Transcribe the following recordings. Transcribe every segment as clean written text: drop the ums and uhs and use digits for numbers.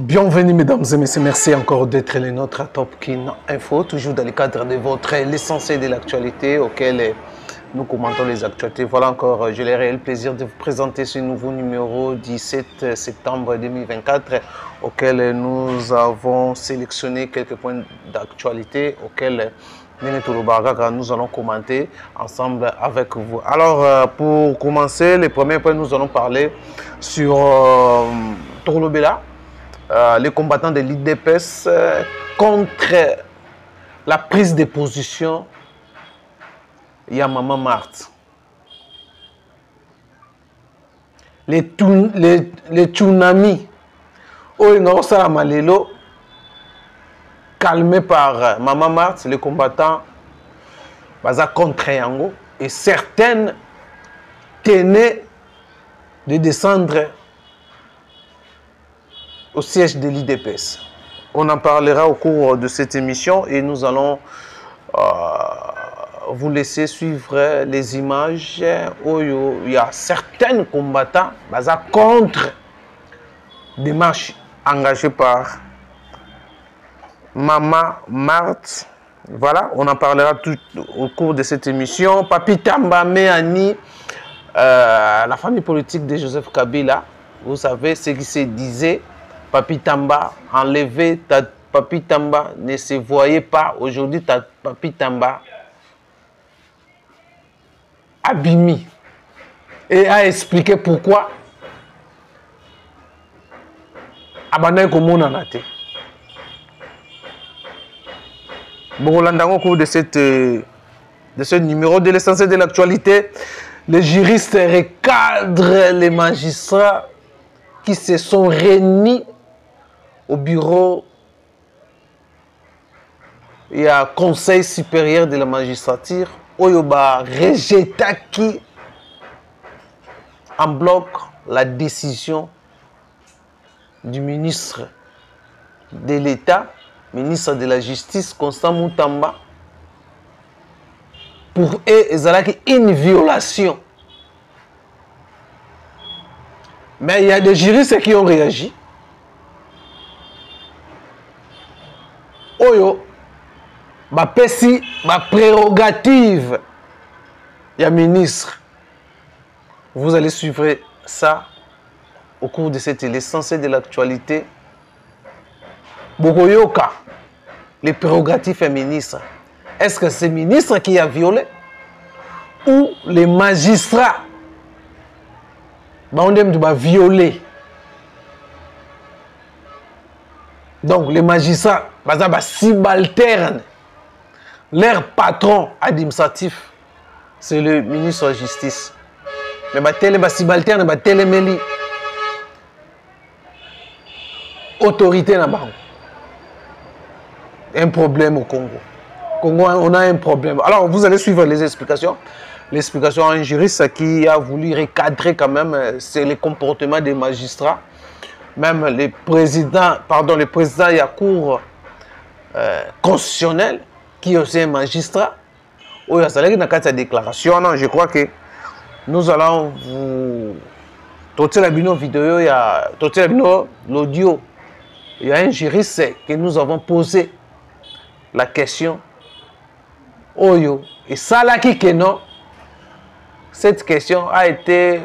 Bienvenue mesdames et messieurs, merci encore d'être les nôtres à Topkin Info, toujours dans le cadre de votre l'essentiel de l'actualité auquel nous commentons les actualités. Voilà encore, j'ai le réel plaisir de vous présenter ce nouveau numéro 17 septembre 2024 auquel nous avons sélectionné quelques points d'actualité auxquels nous allons commenter ensemble avec vous. Alors pour commencer, les premiers points, nous allons parler sur Torlobela. Les combattants de l'IDPS contre la prise de position Maman Marthe. Les tsunamis calmés par Maman Marthe, les combattants contre Yango, et certaines tenaient de descendre au siège de l'IDPS. On en parlera au cours de cette émission et nous allons vous laisser suivre les images où il y a certains combattants contre des marches engagées par Maman Marthe. Voilà, on en parlera tout au cours de cette émission. Papi Tamba Méani, la famille politique de Joseph Kabila, vous savez ce qui se disait. Papi Tamba enlevé, Papi Tamba ne se voyait pas. Aujourd'hui, Papi Tamba abîmé et a expliqué pourquoi. Abandonné comme on en a été. Bon, au cours de ce numéro de l'essentiel de l'actualité, les juristes recadrent les magistrats qui se sont réunis au bureau et au Conseil supérieur de la magistrature, Oyoba rejeta qui en bloc la décision du ministre de l'État, ministre de la Justice, Constant Moutamba, pour eux, il y a une violation. Mais il y a des juristes qui ont réagi. Oyo, ma pesi, ma prérogative, il y a ministre. Vous allez suivre ça au cours de cette l'essentiel de l'actualité. Bogoyoka, les prérogatives des ministres. Est-ce que c'est le ministre qui a violé ou les magistrats? On doit violer. Donc les magistrats, subalternes, leur patron administratif, c'est le ministre de la Justice. Mais les subalternes, les autorité là-bas. Un problème au Congo. Congo, on a un problème. Alors vous allez suivre les explications. L'explication à un juriste qui a voulu recadrer quand même c'est le comportement des magistrats. Même le président, il y a cour constitutionnel qui est aussi un magistrat. Où il y a sa déclaration. Non, je crois que nous allons vous... Toute la vidéo, il y a l'audio. Il y a un juriste que nous avons posé la question. Oyo. Et ça là qui est non. Cette question a été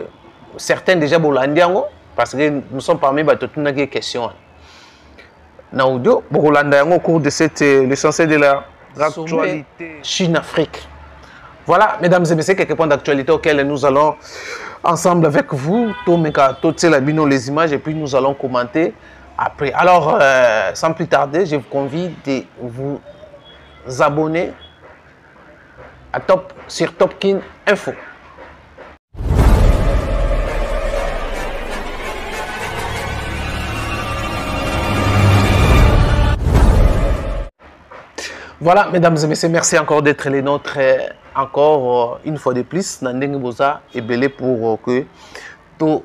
certains déjà bolandiango parce que nous sommes parmi les questions. Naoudio, bolandiango au cours de cette l'essentiel de l'actualité Chine-Afrique. Voilà, mesdames et messieurs, quelques points d'actualité auxquels nous allons ensemble avec vous, les images et puis nous allons commenter après. Alors, sans plus tarder, je vous convie de vous abonner sur Topkin Info. Voilà, mesdames et messieurs, merci encore d'être les nôtres encore une fois de plus. Nandeng Boza est belé pour que tout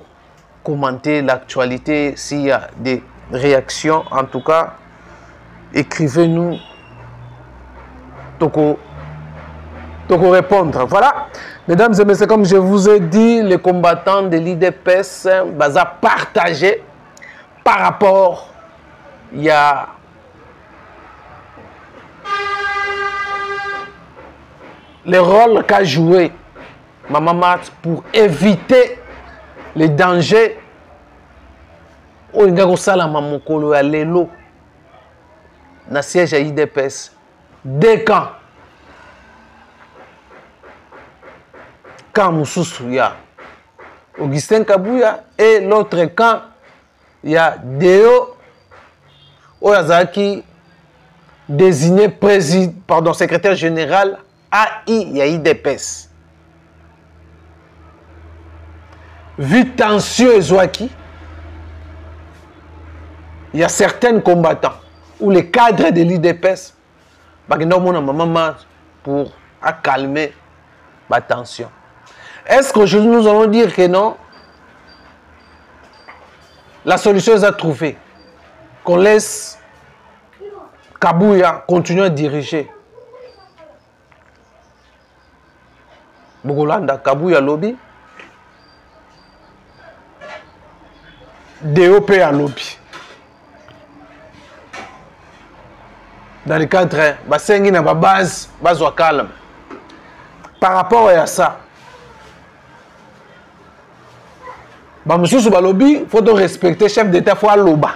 commenter l'actualité. S'il y a des réactions, en tout cas, écrivez-nous. Toko répondre. Voilà, mesdames et messieurs, comme je vous ai dit, les combattants de l'IDPS sont partagés par rapport il y a le rôle qu'a joué Maman Marthe pour éviter les dangers au Ngakosala Mamokolo à Lelo na siège à IDPS. Deux camps. Camp Moussoussou, il y a Augustin Kabouya et l'autre camp, il y a Deo Oyazaki désigné secrétaire général AI IDPS. Vu tension Ezouaki, il y a certains combattants ou les cadres de l'IDPS pour calmer la tension. Est-ce qu'aujourd'hui nous allons dire que non? La solution est à trouver. Qu'on laisse Kabouya continuer à diriger. Bogolanda, Kabouya lobby. DOP à lobby. Dans le cadre, il y a une base calme. Par rapport à ça, il faut respecter le chef d'État, il faut loba.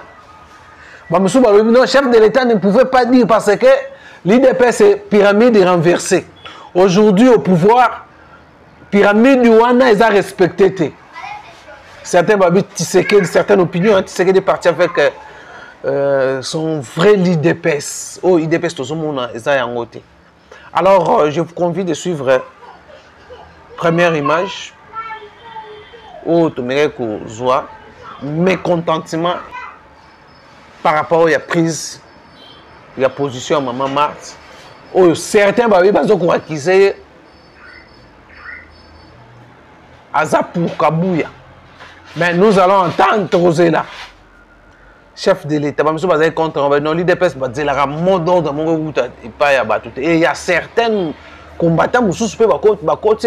Le chef de l'État ne pouvait pas dire parce que l'IDPS est pyramide renversée. Aujourd'hui au pouvoir, pyramide Wana est respectée. Certains certaines opinions, Tshisekedi est parti avec son vrai l'IDPS. Oh, IDPS, tout le monde est en côté. Alors, je vous convie de suivre la première image. Oh, tu me vois mécontentement par rapport à la prise, la position à Maman Marthe. Oh, certains ont accusé Azapou Kabouya. Mais nous allons entendre Rosela, chef de l'État. Et il y a certains combattants qui sont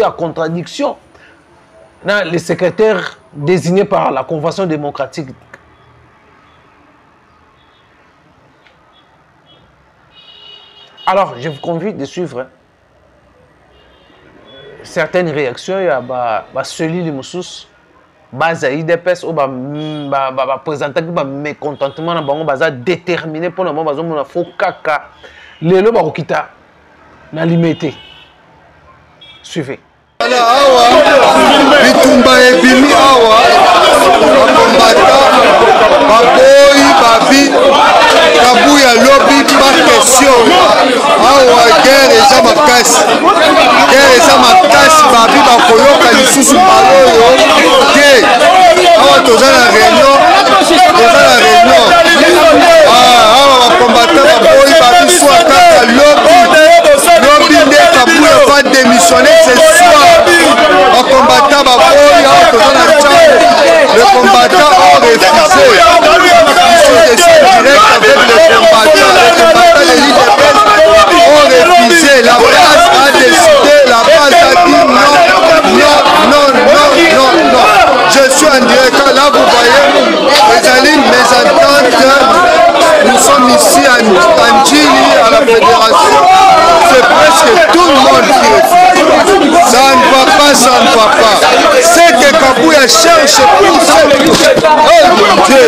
en contradiction. Les secrétaires désignés par la Convention démocratique. Alors, je vous convie de suivre certaines réactions. Il y a celui de Moussous, base à IDPS, ou présentant qui mécontentement, déterminé pour le moment, il faut caca. Les lois bakita na limité. Suivez. Bitumba ebimi awa bakombata baboyi babi Kabouya lobby par question awa guerre eza makasi babi bakoyoka lisusu baloyo te awa toza na réunion awa bakombata baboyi babi soit kaka lobby nde Kabouya va démissionner ce soir. Un combattant le combattant a refusé. Ils sont direct avec le combattant. Les combattants de l'IDPS ont refusé. La base a décidé, la base a dit non. Je suis en direct. Là, vous voyez, les alliés, mes ententes, nous sommes ici à Ndjili, à la fédération. C'est presque tout le monde qui est. Ça ne va pas. C'est que Kabouya cherche pour ça. Oh mon Dieu,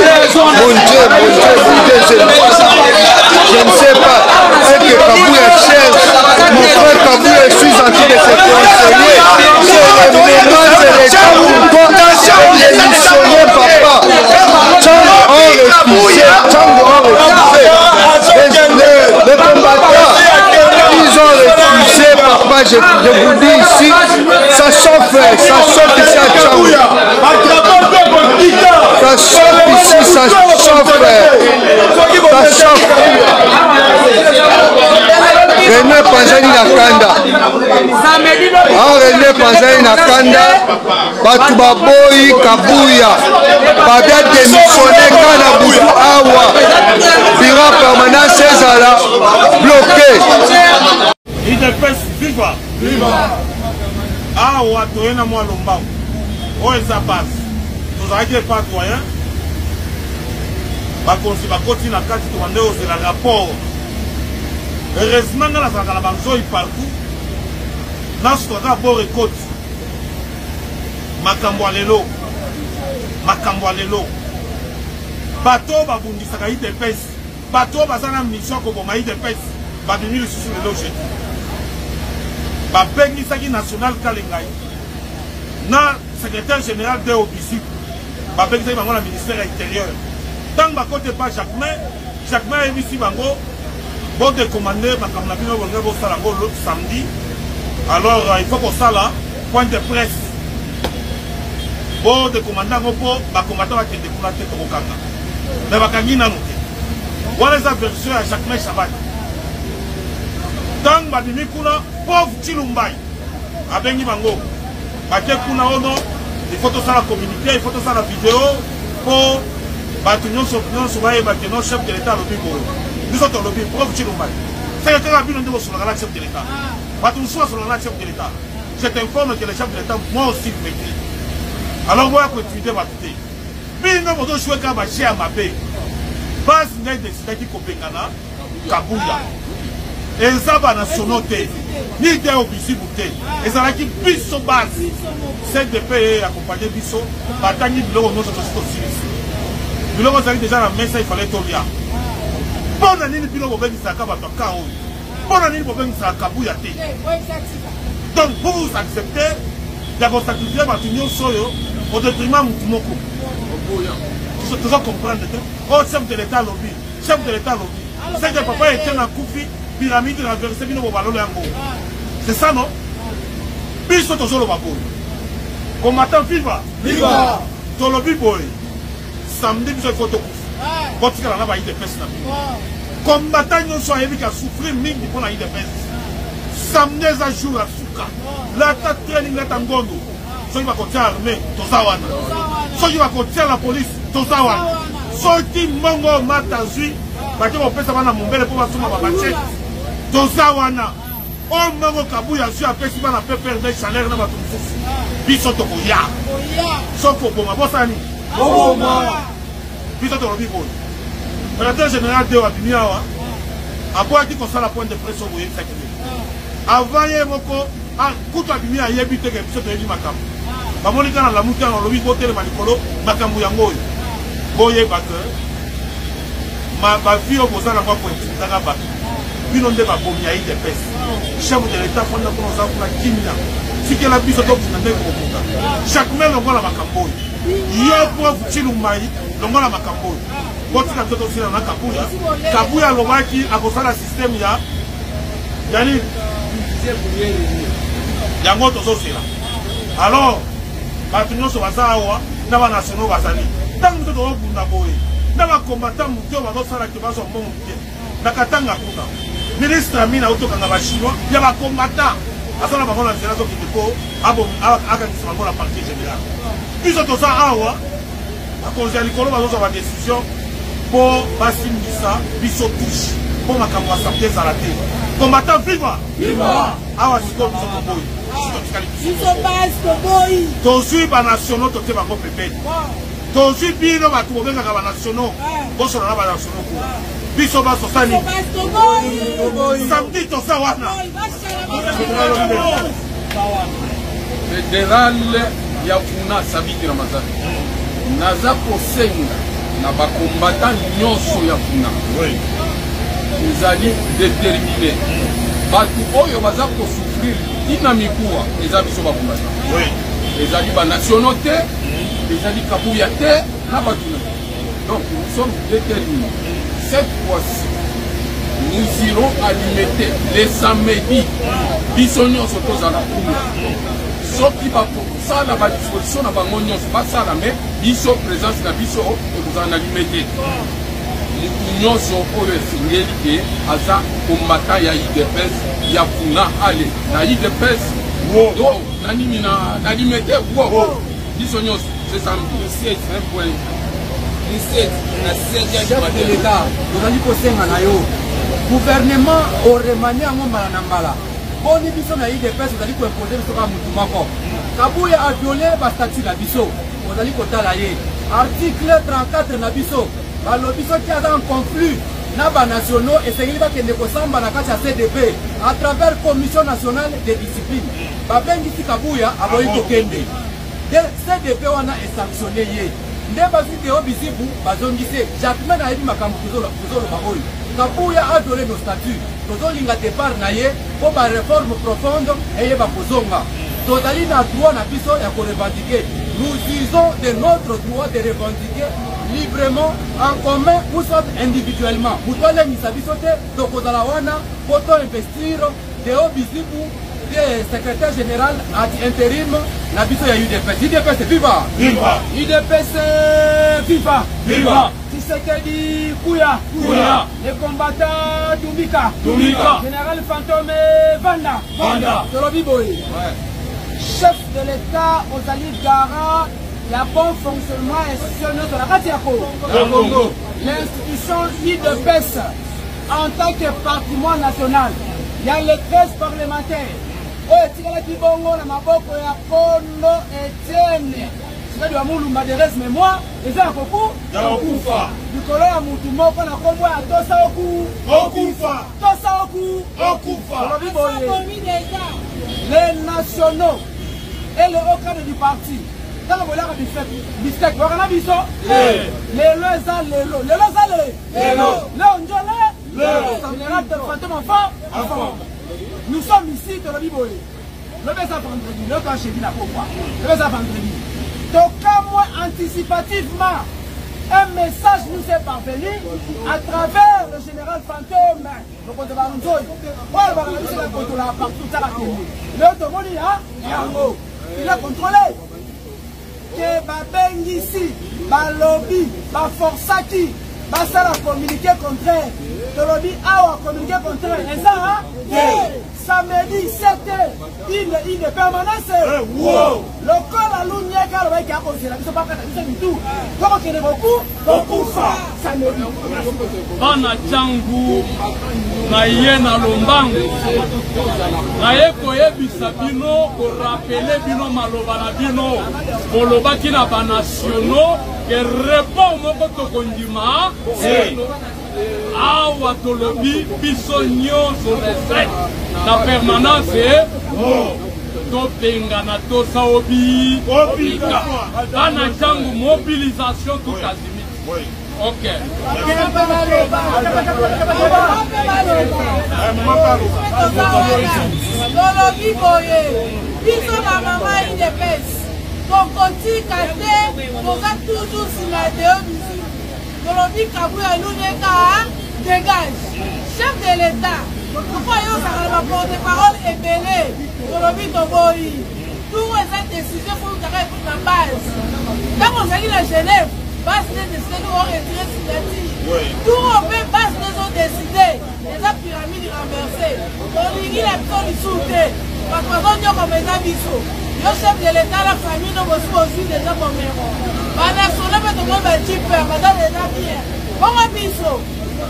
je ne sais pas. C'est que Kabouya cherche. Mon frère Kabouya, je suis en train de se conseiller. C'est le moment, c'est les temps pour toi. C'est l'émissionner, papa. Tchang ont refusé. Les combattants, ils ont refusé, papa. Je vous dis ici, ça chauffe ici à Tchang. Ça chauffe ici, ça chauffe. René Panzani na Kanda. René Panzani na Kanda. Batu baboyi Kabouya. Babia démissionné kana butu awa. Bira permanence ezala bloqué. IDPS viva. Awa toyena mwa lombao. O eza base. Tozalaki pas doyen. bakonzi bakoti na kati tobande ozela rapport heureusement nga nazalaka na banzoi partout nasutaka bord ekoti makambo ya lelo bato babundisaka idps bato baza na mission koboma idps babimi lisusu lelo jeudi babengisaki national kalengai na secrétaire général de obisi babengisaki bango na ministère ya intérieur ntango bakote pa jacquemain ayebisi bango bodecommande makambo na bino bolingi bosala yango samedi alors il faut kosala point de presse bodecommande yango mpo bakombata bakende kuna te tokokanga me bakangi nano te wana eza version ya jacquemain chabani ntango babimi kuna pauvre chilumbai abengi bango bake kuna ono il faut tosala communiqué il faut tosala vidéo mpo bato nyonso bayeba ke no chef de l'état alobi boyo biso tolobi pauvre chilumbai seke kaka bino nde bosolaka na chef de l'état bato mosusu basolaka na chef de l'état je t'informe que le chef de l'état moi aussi m'écrit alors boya koétude bato te bino bozojue kaka baje ya mabe base ngai desidaki kobengana kabuya eza banationaux te ni te obisibu te ezalaki biso base cdp akompagne biso batangi biloko nyonso tosi tosilisi biloko ezalaki deja na mesa ifale tolia mpo na nini bino bobengisaka bato aka oyo mpo na nini bobengisaka kabuya te donc pour vous accepter ya kosakrifie bato nyonso oyo au détriment mutu moko toza comprendre te o chef de l'état alobi c'est que papa etienne akufi pyramide na verse bino bobalolo yango c'est ça non biso tozoloba boye combattant viva tolobi boye samedi biso ifo tokufa botikala na baidepese na bino combattant nyonso ayebi ka souffrir mingi mpo na idepese samedi eza jour ya suka lata training lata ngondo soki bakotia armée toza wana soki bakotia la police toza wana soki mbongo mata zwi bake bopesa bana mombele mpo basoma babachete toza wana oyo mbongo kabuya zwi apesi bana PPRD chaleur na bato mosusu biso tokoya soki oboma bosani biso tolobi boye secrétaire général de abimi awa aboyaki kosala point de presse oyo boyebisaki avant ye moko kutu abimi ayebi teke biso toyebi makambo bamoni kaka na lamu te alobi botelema likolo makambo yango oyo boyeba ke bavi oyo bozala yango apointikaka bato bino nde babomi ya idps chef de l'état fonda kuna oza kuna kimia tikela biso tokuna ndenge kokoka jacquemain longola makambo oyo yo pauvre chilumbai longola makambo oyo botika biso tosila na kabuya alobaki akosala systeme ya yani yango tozosila alors bato nyonso baza awa na banationaux bazali ntango moto tozobunda boye na bakombata moke oyo bazosalaki bazwa mbongo moke nakatanga kuna ministre amina autokanga bachinois ya bakombata asala bango na nzela azokende mpo akangisa bango na partie général biso toza awa bakonzi ya likolo bazozwa badécision mpo basimbisa biso touche mpo makambo ya samedi ezala te kombata viva awa sikoyo biso toboyi tozwi banationaux tote bango pembeni tozwi bino bato bobengaka banationaux bosola na banationaux kuna biso basosani samedi toza wana fédéral ya kuna sabiti ramazani naza kosenga na bakombata nyonso ya kuna ezali déterminé bato oyo baza kosouffrir tina mikuwa eza biso bakombata ezali banationaux te ezali kabuya te na bato donc nous sommes déterminés cette fois-ci nous irons alimenter les samedis biso nyonso tozala kuna soki bakosala badisposition na bango nyonso basala me biso présence na biso ekozala na limete mutu nyonso oyo esengeli ke aza kombata ya idps ya kuna ale na idps na nini na limete biso nyonso c'est samedi un point chef de l'état ozali kosenga na yo gouvernement oremani yango mbala na mbala boni biso na idps ozali koimpose biso kaka mutu moko kabuya aviole bastati na biso ozali kotala ye article 34 na biso balobi soki aza en conflit na banationaux esengeli bakende kosamba na kati ya CDP à travers commission nationale de discipline babengisi Kabuya aboyi kokende CDP wana esanctionne ye nde bazwi Théo Bizibu bazongise Jacquemain ayebi makambo tozoloba oyo Kabuya a donné nos statuts tozolinga départ na ye mpo baréforme profonde eyeba kozonga tozali na droit na biso ya korevendiquer. Nous usons de notre droit de revendiquer librement, en commun ou soit individuellement. Moutole Misabisote, Tokozala wana, poto investir, Théo Bizibu, secrétaire général à intérim, Nabiso ya UDPS. UDPS, viva! Viva! UDPS, viva! Viva! Tshisekedi Kuya! Kuya! Les combattants Dumika! Dumika! Général Fantôme Vanda! Vanda! Tolobi Boy! Chef de l'État aux alliés Gara, il y a bon fonctionnement institutionnel de la Congo. L'institution UDPS en tant que patrimoine national, il y a les 13 parlementaires. Oh, Tigala Kibongo, la Maboko, ya Kondo, Etienne. C'est du amour, l'Umaderès, mais moi, les gens beaucoup. Yakufa. Du colon à Moutoumoko, on a combo à Tosa Oku. Okufa. Tosa Oku. Okufa. Les nationaux et le haut cadre du parti. Dans le volet du biftek, vous avez vu ça? Les nous sommes ici de la Bible. Le baiser vendredi, le temps chez lui, la pourquoi? Le baiser vendredi. Donc, moi, anticipativement, un message nous est parvenu à travers le général Fantôme. Donc, on va nous dire, il a contrôlé. Que Babeng ici, Balobi, Baforsaki, Basala communiqué contraire. Tolobi a communiqué contraire. Et ça, samedi 7h, il est permanence. Le corps à l'union, car le mec a causé la mission, pas du tout. Comment qu'il est beaucoup, samedi. Bana Tchangu, Naye na Lombangu, Naye koyebisa bino, ko rappeler bino maloba na bino, koloba ki na ba nationaux, que répond moko tokondima, awa tolobi biso nyonso recette na permanence topengana tosa obi obika bana Tchangu mobilisation tout azimut. Ok. Tolobi boye biso na mama UDPS tokotika te toza toujours sima Théo Bizibu. Tolobi Kabuya Luneka dégage. Chef de l'État, pourquoi il y a un porte-parole ébélé? Tolobi Toboyi. Tout est décision pour nous arrêter pour la base. Quand on s'agit de Genève, base des décidés nous ont retiré signature. Tout on fait base des ont décidé. Les pyramides renversées. On ligue la personne soutée. Parce qu'on dit comme les abisso. Le chef de l'État, la famille, nous aussi déjà comme héros. Madame Solé, mais tout le monde est super. Madame les amis. Bon abisso.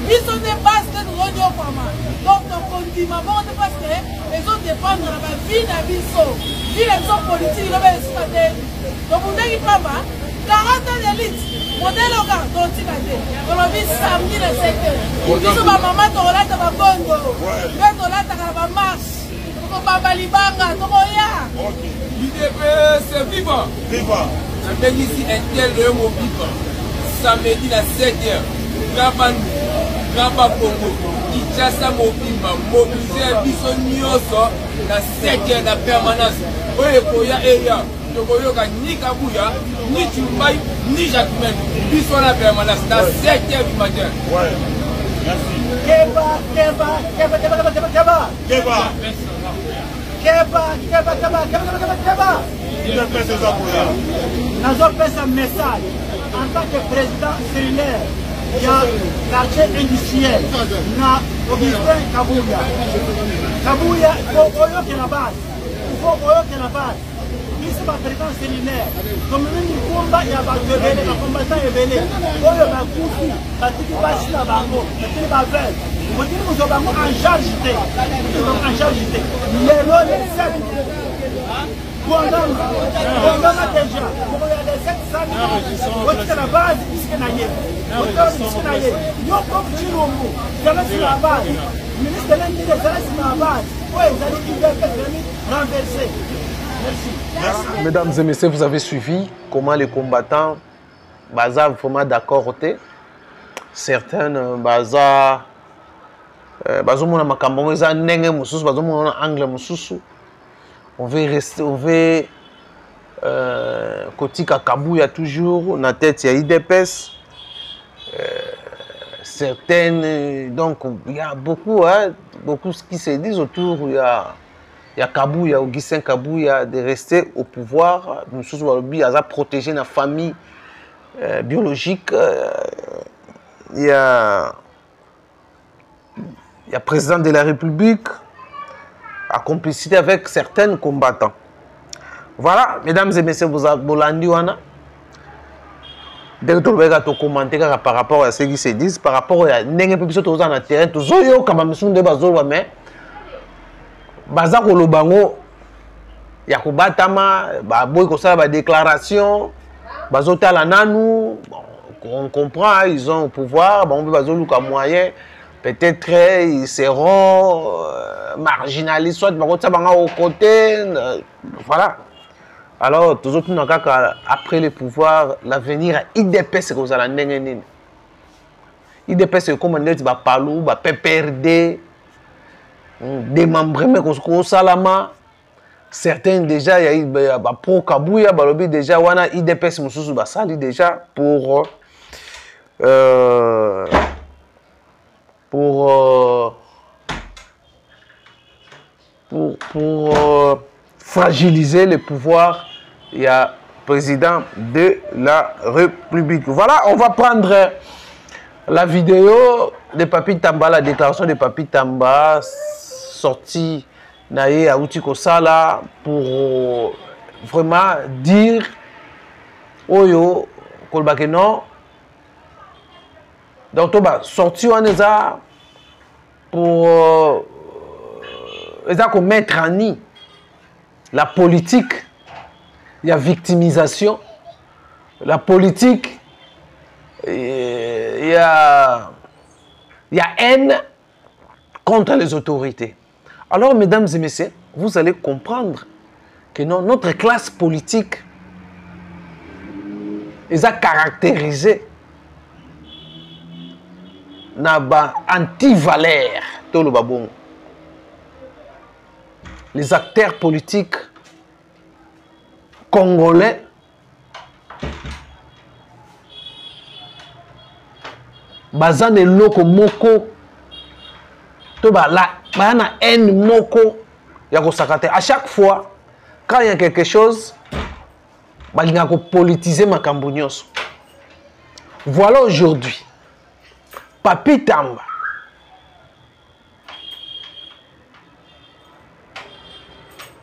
Biso de base que nous avons comment. Donc on continue parce que les autres dépendent de la vie de biso. Si les hommes politiques, ils ont exploité. Donc vous n'avez pas 40 ans d'élite. Modèle au gars, donc tu l'as dit. On a vu samedi le 7h. Biso ma maman t'aura ta babondo. Mais t'aura ta marche. Toko baba libanga, toko ya. UDPS viva. Viva. La bénédiction est le mot viva. Samedi la 7h. Gaba Congo, Kinshasa Mobimba, mobiliser biso nyonso na 7h na permanence. Oye koya eya, tokoyoka ni Kabuya, ni Chumbai, ni Jacquemain. Biso na permanence na 7h du matin. Ouais. Merci. Keba. UDPS est Zaboya. Nous avons fait un message en tant que président cellulaire. Il y a quartier industriel, na Augustin Kabuya. Kabuya, il faut que la base. Il faut que la base. Ici, ma président cellulaire. Comme nous dit, il y a des combattants évelés. Il y a des coups, il y a des bango, il y a des vous dites que nous avons en charge. Les rôles des 7. Pour on a déjà. Pour il y a des 700 000. La base. musike na ye auteur musike na ye yo comme Chilombo zala sur la base ministre de l'Intérieur zala sur la base oyo ezali liberté renversée. Merci. Mesdames et messieurs, vous avez suivi comment les combattants baza vraiment d'accord. Certaines baza bazomona makambo eza ndenge mosusu bazomona angle mosusu. On veut rester, on veut Kotika Kabuya toujours na tête, il y a IDPS. Certaines, donc il y a beaucoup, hein, beaucoup qui se disent autour. Il y a Kabuya, Augustin Kabuya, de rester au pouvoir. Nous sommes à protéger la famille biologique. Il y a le président de la République à complicité avec certains combattants. Voilà, mesdames et messieurs, vous avez bolandi wana. Dès que tu regardes ton commentaire par rapport à ce qui se dit, par rapport à n'engue peu plus dans le terrain, tu zoyo comme mission de bazolo mais bazako lobango ya kobatama ba boy ko ça ba déclaration bazota la nanu, on comprend, ils ont au pouvoir, bon on peut bazolo comme moyen. Peut-être ils seront marginalisés, soit au côté. Voilà. Alors, tous autres, après le pouvoir, l'avenir à IDPS, c'est que vous allez IDPS, c'est comme on dit, Palou, PPRD, démembrement, Salama. Certains déjà, il y a eu Pro Kabuya, déjà, on a IDPS, sali déjà pour fragiliser le pouvoir. Il y a président de la République. Voilà, on va prendre la vidéo de Papi Tamba, la déclaration de Papi Tamba sortie naïe à Outiko Sala pour vraiment dire Oyo Kolbakeno. Donc, sorti on est pour mettre en nid la politique. Il y a victimisation. La politique, il y a haine contre les autorités. Alors, mesdames et messieurs, vous allez comprendre que notre classe politique est caractérisée par anti-valeur. Les acteurs politiques congolais bazan de loko moko to ba na haine moko ya ko sakate. À chaque fois quand il y a quelque chose balinga ko politiser makambo nyonso. Voilà aujourd'hui Papi Tamba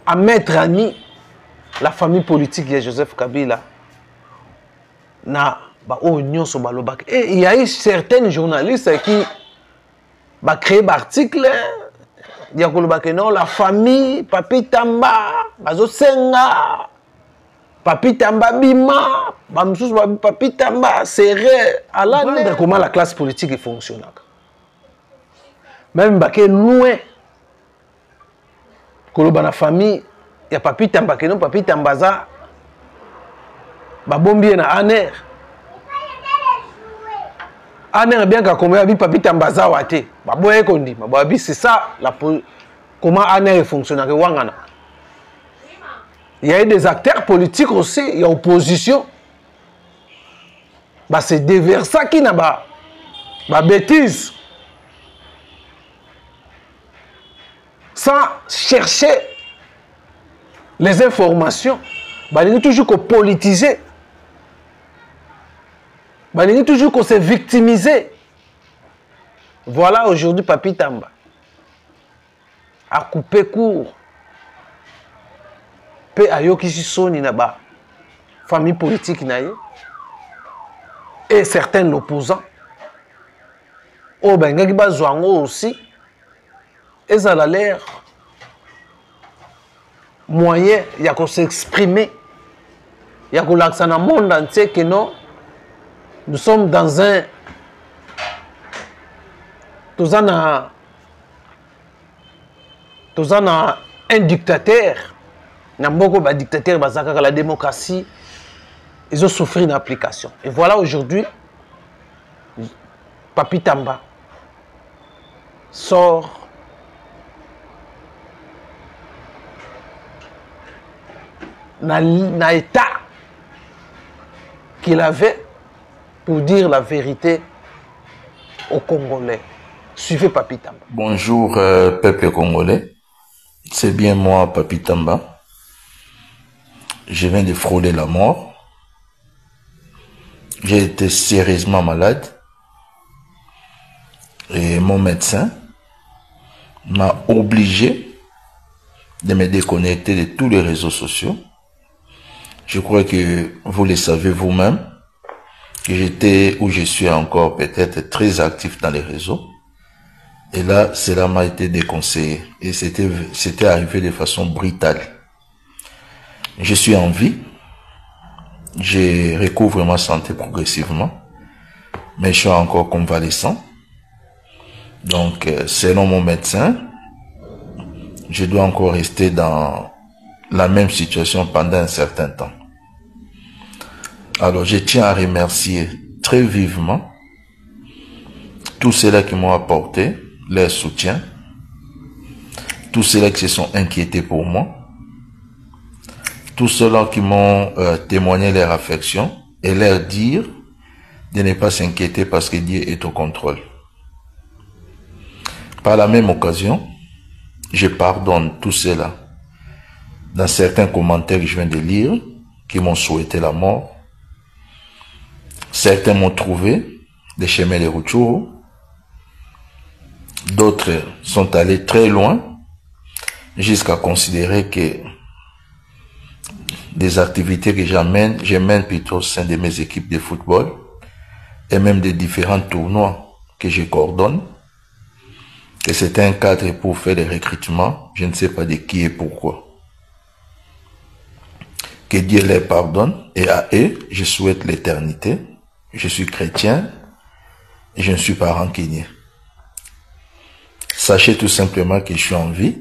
à mettre en nid la famille politique de Joseph Kabila na et il y a eu certains journalistes qui ont créé des articles. Il y a non, la famille Papi Tamba bazosenga Papi Tamba bima Papi Tamba serré à la comment la classe politique fonctionne. Même baké loin koloba na famille il y a Papi Tamba que non Papi Tambaza babombi na aner aner bien ka comment abi Papi Tambaza wate baboye kondi babi c'est ça la comment aner fonctionne que wangana. Il y a eu des acteurs politiques aussi, il y a opposition. Bah c'est déversa qui n'a pas bêtise sans chercher les informations. Bah il y a toujours qu'on politiser. Bah il y a toujours qu'on s'est victimisé. Voilà aujourd'hui Papi Tamba a coupé court. Pe ayoki si soni na ba famille politique naie et certains opposants. Oh ben ngaki bazwango aussi. Et ça a l'air moyen il y a qu'on s'exprimer. Il y a qu'on l'accent dans le monde entier que non nous sommes dans un dictateur. Un dictateur, la démocratie, ils ont souffert une application. Et voilà aujourd'hui, Papi Tamba sort dans l'état qu'il avait pour dire la vérité aux Congolais. Suivez Papi Tamba. Bonjour peuple congolais, c'est bien moi Papi Tamba. Je viens de frôler la mort. J'ai été sérieusement malade et mon médecin m'a obligé de me déconnecter de tous les réseaux sociaux. Je crois que vous le savez vous-même, que j'étais ou je suis encore peut-être très actif dans les réseaux. Et là, cela m'a été déconseillé. Et c'était arrivé de façon brutale. Je suis en vie. Je recouvre ma santé progressivement. Mais je suis encore convalescent. Donc, selon mon médecin, je dois encore rester dans la même situation pendant un certain temps. Alors, je tiens à remercier très vivement tous ceux-là qui m'ont apporté leur soutien, tous ceux-là qui se sont inquiétés pour moi, tous ceux-là qui m'ont témoigné leur affection et leur dire de ne pas s'inquiéter parce que Dieu est au contrôle. Par la même occasion, je pardonne tous ceux-là, dans certains commentaires que je viens de lire, qui m'ont souhaité la mort. Certains m'ont trouvé des chemins de Rutshuru. D'autres sont allés très loin, jusqu'à considérer que des activités que je mène plutôt au sein de mes équipes de football, et même des différents tournois que je coordonne, que c'est un cadre pour faire des recrutements, je ne sais pas de qui et pourquoi. Que Dieu les pardonne, et à eux, je souhaite l'éternité. Je suis chrétien, et je ne suis pas rancunier. Sachez tout simplement que je suis en vie.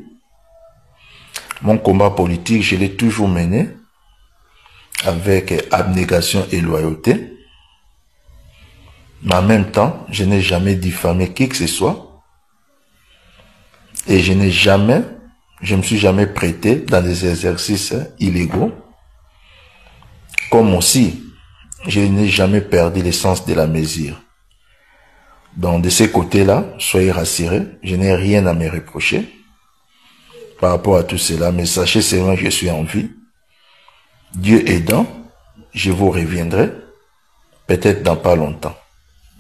Mon combat politique, je l'ai toujours mené avec abnégation et loyauté. Mais en même temps, je n'ai jamais diffamé qui que ce soit. Et je me suis jamais prêté dans des exercices illégaux. Comme aussi, je n'ai jamais perdu l'essence de la mesure. Donc, de ces côtés-là, soyez rassurés, je n'ai rien à me reprocher par rapport à tout cela, mais sachez seulement que je suis en vie. Dieu aidant, je vous reviendrai, peut-être dans pas longtemps.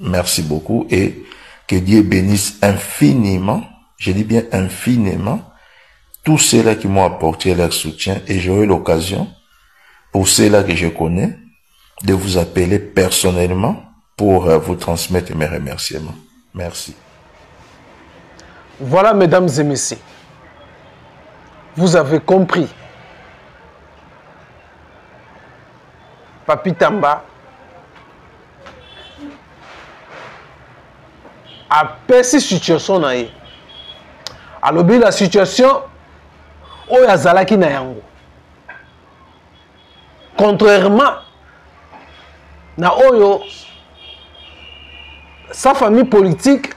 Merci beaucoup et que Dieu bénisse infiniment, je dis bien infiniment, tous ceux-là qui m'ont apporté leur soutien et j'aurai l'occasion, pour ceux-là que je connais, de vous appeler personnellement pour vous transmettre mes remerciements. Merci. Voilà, mesdames et messieurs, vous avez compris. Papi Tamba a perçu situation na ye. Alors la situation oyo azalaki na yango. Contrairement na oyo sa famille politique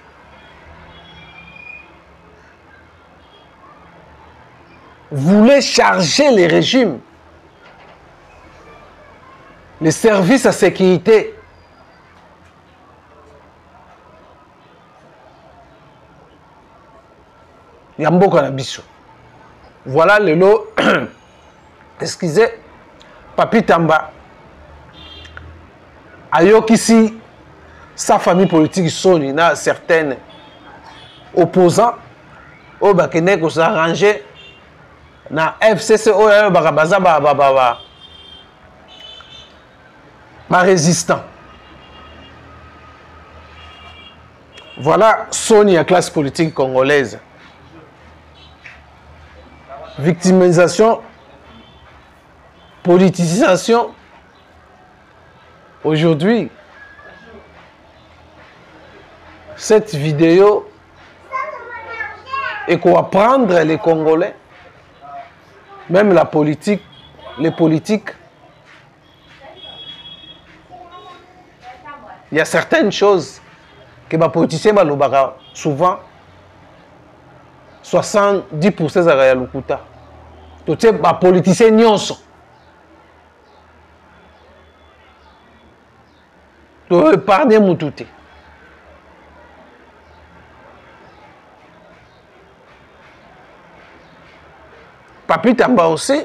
voulait charger les régimes, les services à sécurité. Yamboka na biso. Voilà le lot. Excusez, Papi Tamba ayokisi sa famille politique soni na certaines opposants au bakene ko s'arranger na FCC oyo bakabaza ba résistant. Voilà soni à classe politique congolaise. Victimisation, politisation. Aujourd'hui, cette vidéo et qu'on va prendre les Congolais, même la politique, les politiques. Il y a certaines choses que les politiciens balobaka souvent 70% za ya lukuta. To tse ba politiciens nyonso. To épargner mututé. Papi Tamba aussi,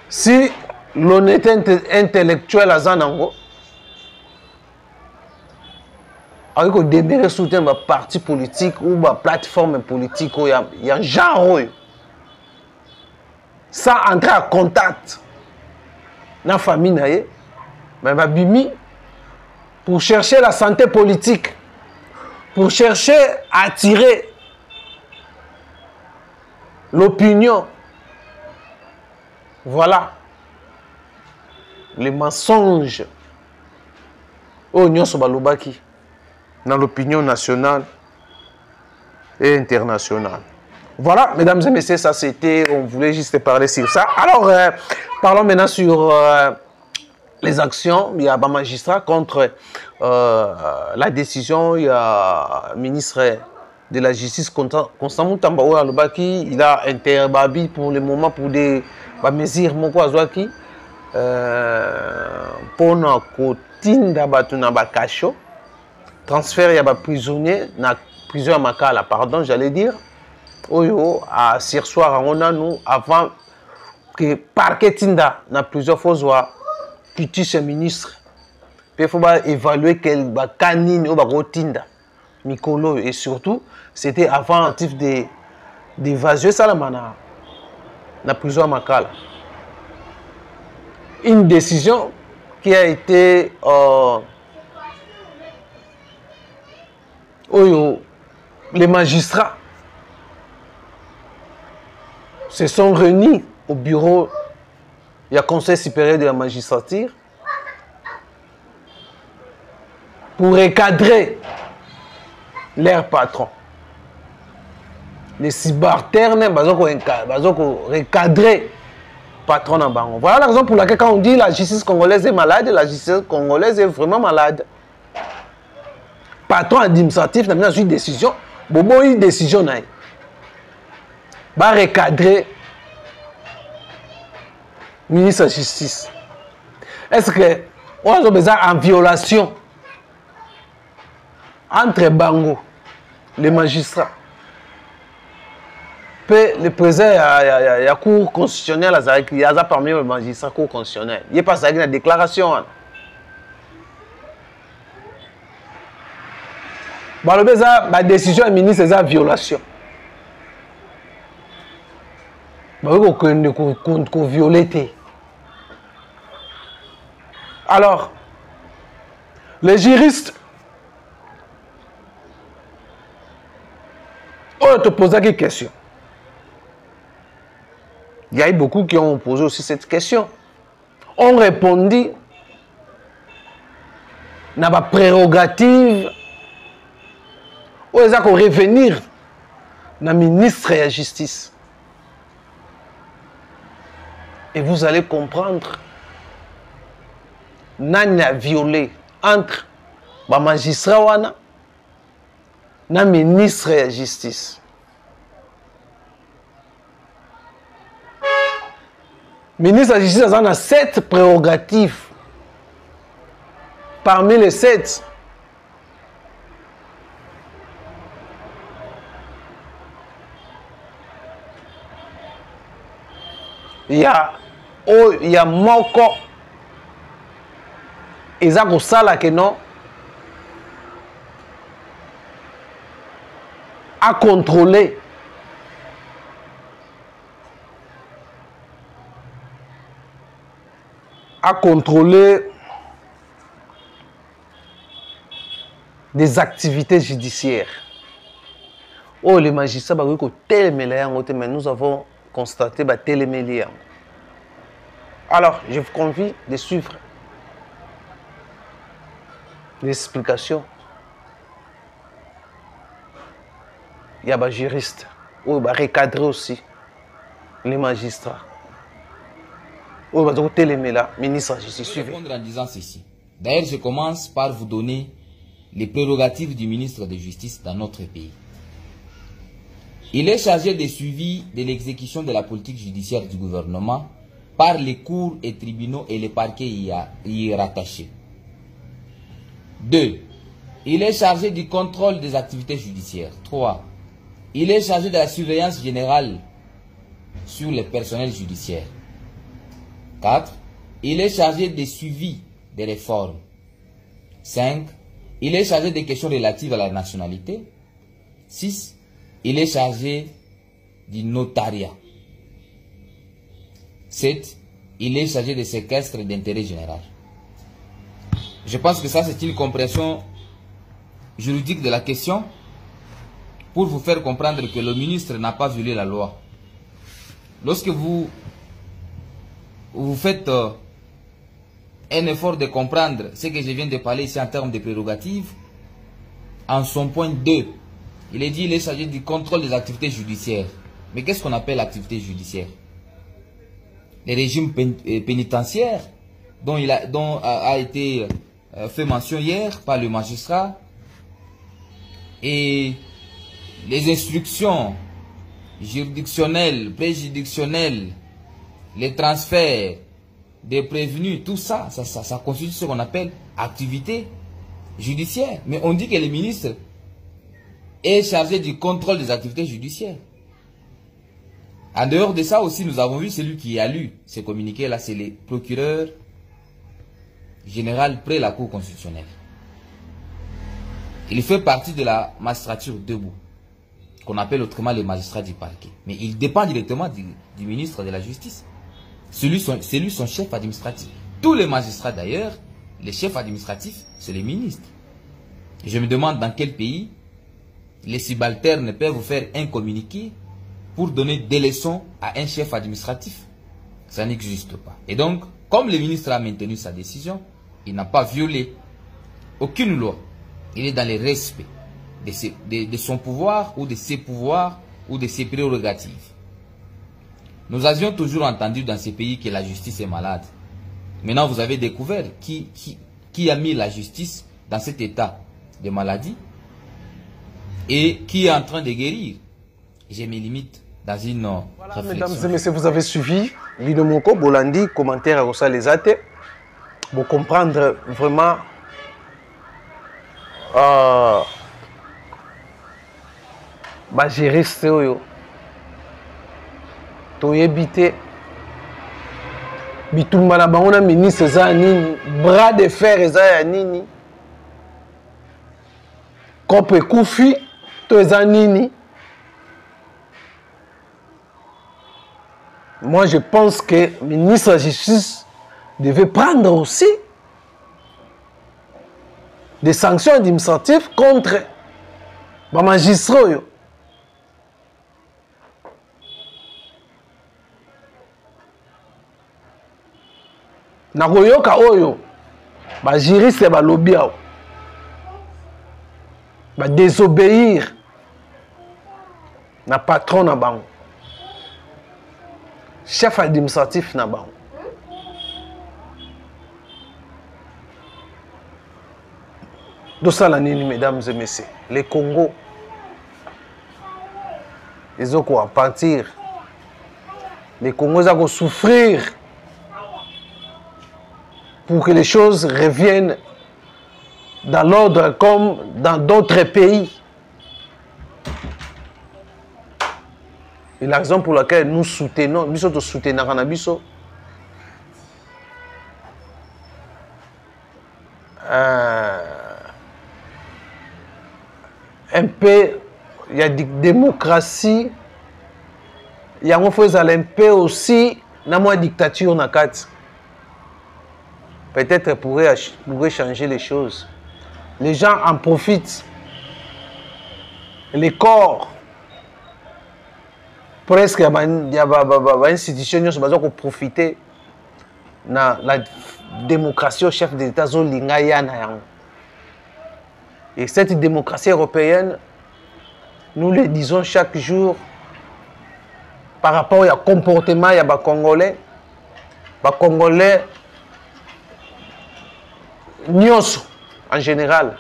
si l'honnêteté intellectuelle à Zanango, avec le démarrer soutien de parti politique ou de plateforme politique, il y a un genre, sans entrer en contact dans la famille, mais bimi pour chercher la santé politique, pour chercher à attirer l'opinion. Voilà les mensonges au Nyon Sobalobaki dans l'opinion nationale et internationale. Voilà, mesdames et messieurs, ça c'était, on voulait juste parler sur ça. Alors, parlons maintenant sur les actions. Il y a un magistrat contre la décision. Il y a un ministre de la justice, Constant Mutamba Alobaki, il a interbabi pour le moment pour des mesures moko azwaki pour na kotinda batu na bakasho, transfert ya ba prisonnier na prison ya Makala, pardon, j'allais dire oyo à hier soir on a nous avant que parquet tinda na plusieurs fois soit petit ministre il faut évaluer quel bakanini o ba kotinda mikolo et surtout c'était avant un type d'évasion ça la prison à Makala. Une décision qui a été les magistrats se sont réunis au bureau du Conseil supérieur de la magistrature pour recadrer leur patron. Les subalternes, ils ont recadré patron en bango. Voilà la raison pour laquelle quand on dit la justice congolaise est malade, la justice congolaise est vraiment malade. Patron administratif n'a pas une décision, bobo une décision n'a. Va recadrer ministre de la justice. Est-ce que on a besoin en violation entre bango, les magistrats, le président de la Cour constitutionnelle, il y a parmi les magistrats de la Cour constitutionnelle. Il n'y a pas ça, il y a une déclaration. La décision du ministre, c'est une violation. Qu'on violé. Alors, les juristes, on te pose des questions. Il y a eu beaucoup qui ont posé aussi cette question. On répondit dans la prérogative où ils ont revenir dans le ministre de la Justice. Et vous allez comprendre, Nani a violé entre le magistrat et le ministre de la Justice. Le ministre de la Justice a 7 prérogatives. Parmi les 7, il y a Moko. Ils ont ça que non. À contrôler. À contrôler des activités judiciaires. Oh, les magistrats, mais nous avons constaté que alors, je vous convie de suivre l'explication. Il y a des juristes, ou recadrer aussi les magistrats. Ou le ministre de la Justice. Je vais répondre en disant ceci. D'ailleurs, je commence par vous donner les prérogatives du ministre de la Justice dans notre pays. Il est chargé de suivi de l'exécution de la politique judiciaire du gouvernement par les cours et tribunaux et les parquets y est rattaché. 2. Il est chargé du contrôle des activités judiciaires. 3. Il est chargé de la surveillance générale sur le personnel judiciaire. 4. Il est chargé des suivis des réformes. 5. Il est chargé des questions relatives à la nationalité. 6. Il est chargé du notariat. 7. Il est chargé des séquestres d'intérêt général. Je pense que ça, c'est une compréhension juridique de la question pour vous faire comprendre que le ministre n'a pas violé la loi. Lorsque vous faites un effort de comprendre ce que je viens de parler ici en termes de prérogatives, en son point 2, il est dit qu'il est chargé du contrôle des activités judiciaires. Mais qu'est-ce qu'on appelle activité judiciaire? Les régimes pénitentiaires dont a été fait mention hier par le magistrat et les instructions juridictionnelles, préjuridictionnelles, les transferts des prévenus, tout ça, ça constitue ce qu'on appelle activité judiciaire. Mais on dit que le ministre est chargé du contrôle des activités judiciaires. En dehors de ça aussi, nous avons vu celui qui a lu ces communiqués-là, c'est le procureur général près la Cour constitutionnelle. Il fait partie de la magistrature debout, qu'on appelle autrement les magistrats du parquet. Mais il dépend directement du ministre de la Justice. C'est lui son chef administratif. Tous les magistrats d'ailleurs, les chefs administratifs, c'est les ministres. Et je me demande dans quel pays les subalternes peuvent vous faire un communiqué pour donner des leçons à un chef administratif. Ça n'existe pas. Et donc, comme le ministre a maintenu sa décision, il n'a pas violé aucune loi. Il est dans le respect de son pouvoir ou de ses pouvoirs ou de ses prérogatives. Nous avions toujours entendu dans ces pays que la justice est malade. Maintenant, vous avez découvert qui a mis la justice dans cet état de maladie et qui est en train de guérir. Je me limite dans une réflexion. Mesdames et messieurs, vous avez suivi Binomoko, Bolandi, commentaire à ça les athées. Pour comprendre vraiment gérer ce to éviter bitumba na bango na ministre za nini bras de fer eza ya nini kope kufi to eza nini. Moi je pense que le ministre de la Justice devait prendre aussi des sanctions administratives contre les magistrats. Nakoyoka oyo ba juriste ba lobby ba désobéir na patron na bango chef administratif na bango. De ça la nini, mesdames et messieurs, les Congo ils ont quoi partir, les Congos ils ont souffrir pour que les choses reviennent dans l'ordre comme dans d'autres pays. Et la raison pour laquelle nous soutenons, nous soutenons Canabiso, un peu, il y a des démocratie, il y a un peu aussi, une dictature dans quatre. Peut-être pourrait changer les choses. Les gens en profitent. Les corps, presque, il y a des institutions qui ont profité de la démocratie au chef de l'État. Et cette démocratie européenne, nous le disons chaque jour par rapport au comportement des Congolais. Les Congolais, nyonso en général,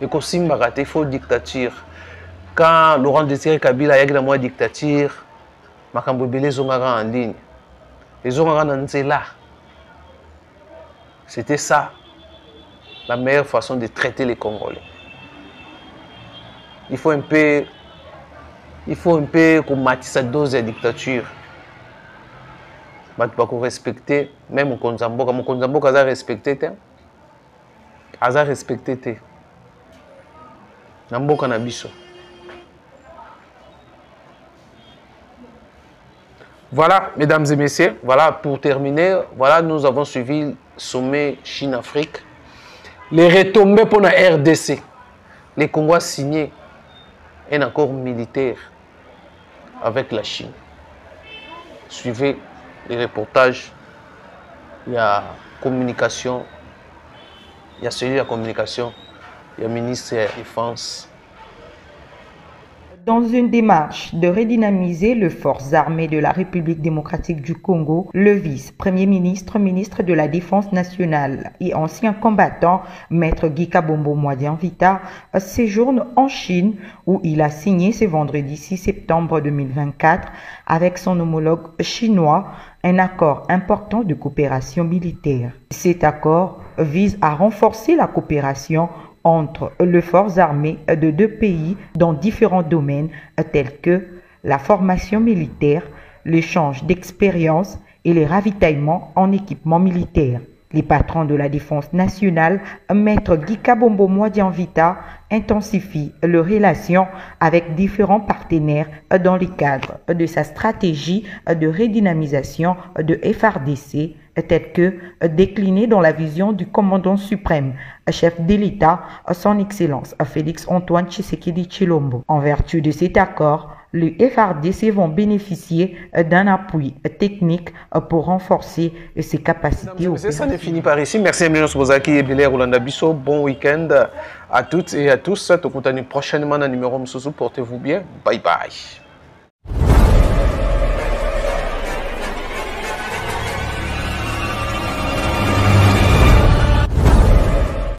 et qu'aussi il faut dictature. Quand Laurent Désiré Kabila a eu la dictature, les en ligne. Les là. C'était ça, la meilleure façon de traiter les Congolais. Il faut un peu combattre cette dose de dictature. Il faut respecter, même au Konzamboka. Mon Konzamboka a respecté. A respecté. Namboka na biso. Voilà, mesdames et messieurs, voilà, pour terminer, voilà, nous avons suivi le sommet Chine-Afrique. Les retombées pour la RDC. Les Congos ont signé un accord militaire avec la Chine. Suivez les reportages. Il y a communication. Il y a celui de la communication. Il y a le ministre de la Défense. Dans une démarche de redynamiser les forces armées de la République démocratique du Congo, le vice-premier ministre, ministre de la Défense nationale et ancien combattant, maître Guy Kabombo Mwadianvita, séjourne en Chine où il a signé ce vendredi 6 septembre 2024 avec son homologue chinois un accord important de coopération militaire. Cet accord vise à renforcer la coopération entre les forces armées de deux pays dans différents domaines tels que la formation militaire, l'échange d'expériences et les ravitaillements en équipement militaire. Les patrons de la défense nationale, maître Guy Kabombo Mwadianvita, intensifient leurs relations avec différents partenaires dans le cadre de sa stratégie de redynamisation de FARDC, telle que déclinée dans la vision du commandant suprême, chef de l'État, son Excellence Félix Antoine Tshisekedi Tshilombo. En vertu de cet accord, les FARDC vont bénéficier d'un appui technique pour renforcer ses capacités. Ça n'est fini par ici. Merci Emilien Sobozaki et Belair Rolanda Bisso. Bon week-end à toutes et à tous. Te continue prochainement dans le numéro Msousou. Portez-vous bien. Bye bye.